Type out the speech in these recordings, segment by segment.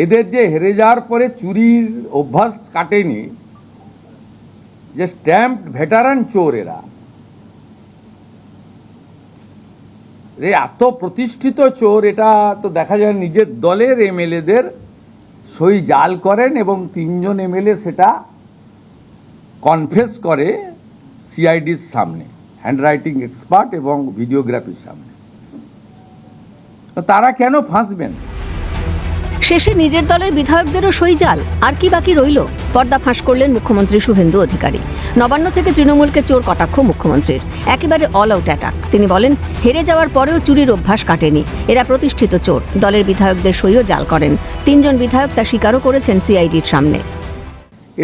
এদের যে হেরে যাওয়ার পরে চুরির অভ্যাস কাটেনি, যে স্ট্যাম্প ভেটারান চোর এরা, এত প্রতিষ্ঠিত চোর, এটা তো দেখা যায় নিজের দলের এমএলএদের সই জাল করেন এবং 3 জন এমএলএ সেটা কনফেস করে সিআইডির সামনে, হ্যান্ডরাইটিং এক্সপার্ট এবং ভিডিওগ্রাফির সামনে। তো তারা কেন ফাঁসবেন? শেষে নিজের দলের বিধায়কদেরও সই জাল, আর কি বাকি রইল? পর্দা ফাঁস করলেন মুখ্যমন্ত্রী শুভেন্দু অধিকারী। নবান্ন থেকে তৃণমূলকে চোর কটাক্ষ মুখ্যমন্ত্রীর, একেবারে অল আউট অ্যাটাক। তিনি বলেন, হেরে যাওয়ার পরেও চুরির অভ্যাস কাটেনি, এরা প্রতিষ্ঠিত চোর। দলের বিধায়কদের সইও জাল করেন। 3 জন বিধায়ক তা স্বীকারও করেছেন সিআইডির সামনে।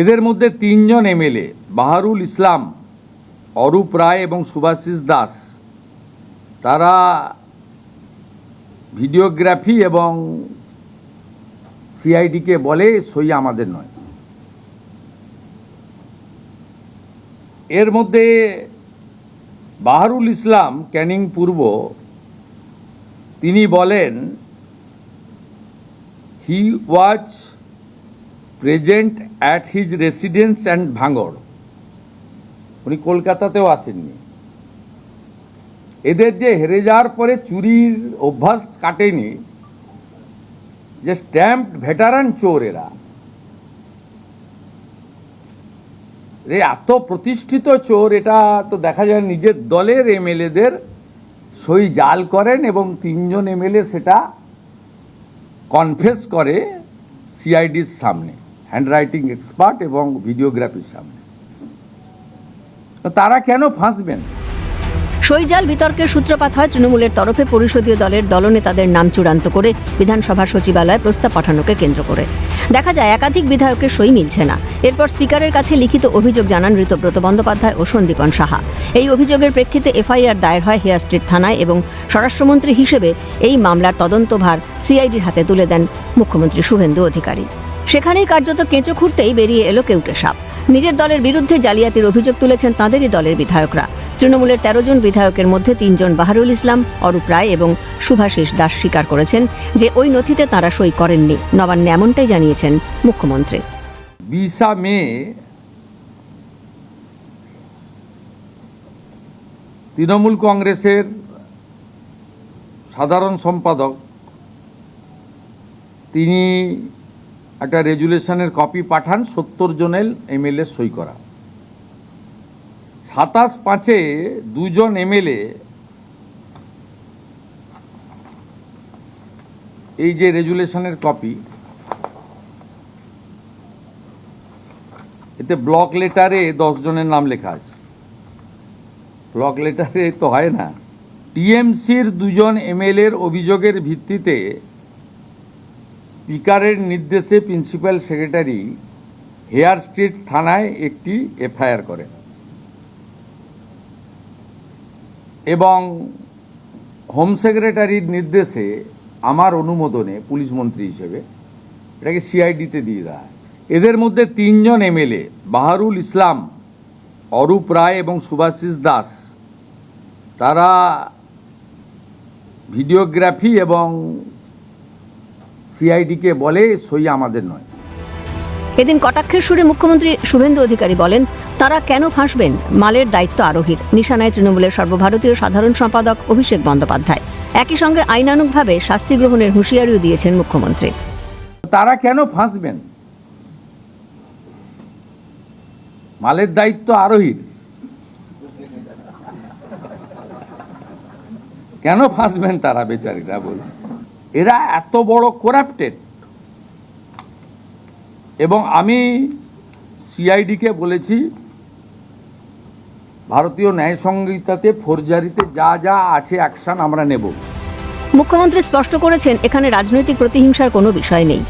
এদের মধ্যে 3 জন এমএলএ, বাহারুল ইসলাম, অরূপ রায় এবং সুভাষিস দাস, তারা ভিডিওগ্রাফি এবং সিআইডিকে বলে সই আমাদের নয়। এর মধ্যে বাহারুল ইসলাম, ক্যানিং পূর্ব, তিনি বলেন he was present at his residence and ভাঙড়। উনি কলকাতাতেও আসেননি। এদের যে হেরে যাওয়ার পরে চুরির অভ্যাস কাটেনি, যে স্ট্যাম্প ভেটারান চোর এরা, এত প্রতিষ্ঠিত চোর, এটা তো দেখা যায় নিজের দলের এমএলএদের সই জাল করেন এবং 3 জন এমএলএ সেটা কনফেস করে সিআইডির সামনে, হ্যান্ডরাইটিং এক্সপার্ট এবং ভিডিওগ্রাফির সামনে। তো তারা কেন ফাঁসবেন? সই জাল বিতর্কের সূত্রপাত হয় তৃণমূলের তরফে পরিষদীয় দলের দলনেতাদের নাম চূড়ান্ত করে বিধানসভা সচিবালয়ে প্রস্তাব পাঠানোকে কেন্দ্র করে। দেখা যায় একাধিক বিধায়কের সই মিলছে না। এরপর স্পিকারের কাছে লিখিত অভিযোগ জানান ঋতব্রত বন্দ্যোপাধ্যায় ও সন্দীপন সাহা। এই অভিযোগের প্রেক্ষিতে এফআইআর দায়ের হয় হেয়ার স্ট্রিট থানায় এবং স্বরাষ্ট্রমন্ত্রী হিসেবে এই মামলার তদন্তভার সিআইডির হাতে তুলে দেন মুখ্যমন্ত্রী শুভেন্দু অধিকারী। সেখানেই কার্যত কেঁচো খুঁড়তেই বেরিয়ে এলো কেউটে সাপ। নিজের দলের বিরুদ্ধে জালিয়াতির অভিযোগ তুলেছেন তাঁদেরই দলের বিধায়করা। তৃণমূলের 13 জন বিধায়কের মধ্যে 3 জন, বাহারুল ইসলাম, অরূপ রায় এবং শুভাশিস দাস, স্বীকার করেছেন যে ওই নথিতে তাঁরা সই করেননি। নবান্নে এমনটাই জানিয়েছেন মুখ্যমন্ত্রী। 20 মে তৃণমূল কংগ্রেসের সাধারণ সম্পাদক তিনি একটা রেজুলেশনের কপি পাঠান 70 জনের এমএলএ সই করা। 27/5 2 জন এমএলএ এই যে রেজুলেশনের কপি, এতে ব্লক লেটারে 10 জনের নাম লেখা আছে। ব্লক লেটারে তো হয় না। টিএমসির 2 জন এমএলএর অভিযোগের ভিত্তিতে স্পিকারের নির্দেশে প্রিন্সিপাল সেক্রেটারি হেয়ার স্ট্রিট থানায় একটি এফআইআর করেন এবং হোম সেক্রেটারির নির্দেশে আমার অনুমোদনে পুলিশ মন্ত্রী হিসেবে এটাকে সিআইডিতে দিয়ে দেয়। এদের মধ্যে 3 জন এমএলএ, বাহারুল ইসলাম, অরূপ রায় এবং সুভাষিস দাস, তারা ভিডিওগ্রাফি এবং সিআইডিকে বলে সই আমাদের নয়। এদিন কটাক্ষের সুরে মুখ্যমন্ত্রী শুভেন্দু অধিকারী বলেন, তারা কেন ফাঁসবেন? মালের দায়িত্ব আরোহীর। নিশানায় তৃণমূলের সর্বভারতীয় সাধারণ সম্পাদক অভিষেক বন্দ্যোপাধ্যায়। একই সঙ্গে আইনানুগভাবে শাস্তি গ্রহণের হুঁশিয়ারিও দিয়েছেন মুখ্যমন্ত্রী। তারা কেন ফাঁসবেন? মালের দায়িত্ব আরোহীর। কেন ফাঁসবেন তারা, বেচারীরা? বলুন, এরা এত বড় করাপ্টেড। এবং আমি সিআইডিকে বলেছি, ভারতীয় ন্যায় সংহিতাতে ফৌজদারিতে যা যা আছে অ্যাকশন আমরা নেব। মুখ্যমন্ত্রী স্পষ্ট করেছেন, এখানে রাজনৈতিক প্রতিহিংসার কোনো বিষয় নেই।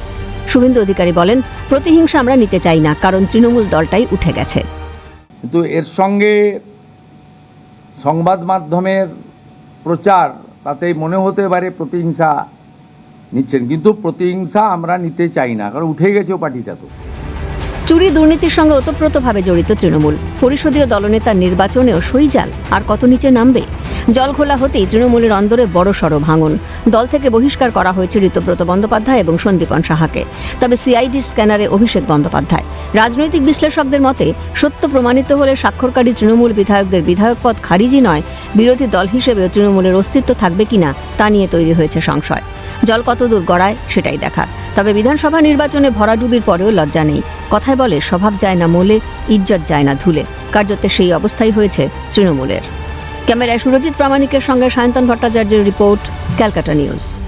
শুভেন্দু অধিকারী বলেন, প্রতিহিংসা আমরা নিতে চাই না, কারণ তৃণমূল দলটাই উঠে গেছে। কিন্তু এর সঙ্গে সংবাদ মাধ্যমের প্রচার, তাতেই মনে হতে পারে প্রতিহিংসা নিচ্ছেন, কিন্তু প্রতিহিংসা আমরা নিতে চাই না, কারণ উঠে গেছে পার্টিটা। তো চুরি দুর্নীতির সঙ্গে ওতপ্রোতভাবে জড়িত তৃণমূল। পরিষদীয় দলনেতার নির্বাচনেও সই জাল, আর কত নিচে নামবে? জল খোলা হতেই তৃণমূলের অন্দরে বড়সড় ভাঙন। দল থেকে বহিষ্কার করা হয়েছে ঋতব্রত বন্দ্যোপাধ্যায় এবং সন্দীপন সাহাকে। তবে সিআইডির স্ক্যানারে অভিষেক বন্দ্যোপাধ্যায়। রাজনৈতিক বিশ্লেষকদের মতে, সত্য প্রমাণিত হলে স্বাক্ষরকারী তৃণমূল বিধায়কদের বিধায়ক পদ খারিজই নয়, বিরোধী দল হিসেবেও তৃণমূলের অস্তিত্ব থাকবে কিনা তা নিয়ে তৈরি হয়েছে সংশয়। জল কতদূর গড়ায় সেটাই দেখার। তবে বিধানসভা নির্বাচনে ভরাডুবির পরেও লজ্জা নেই। কথায় বলে, স্বভাব যায় না মোলে, ইজ্জত যায় না ধুলে। কার্যত সেই অবস্থাই হয়েছে তৃণমূলের। ক্যামেরায় সুরজিৎ প্রামাণিকের সঙ্গে সায়ন্তন ভট্টাচার্যের রিপোর্ট, ক্যালকাটা নিউজ।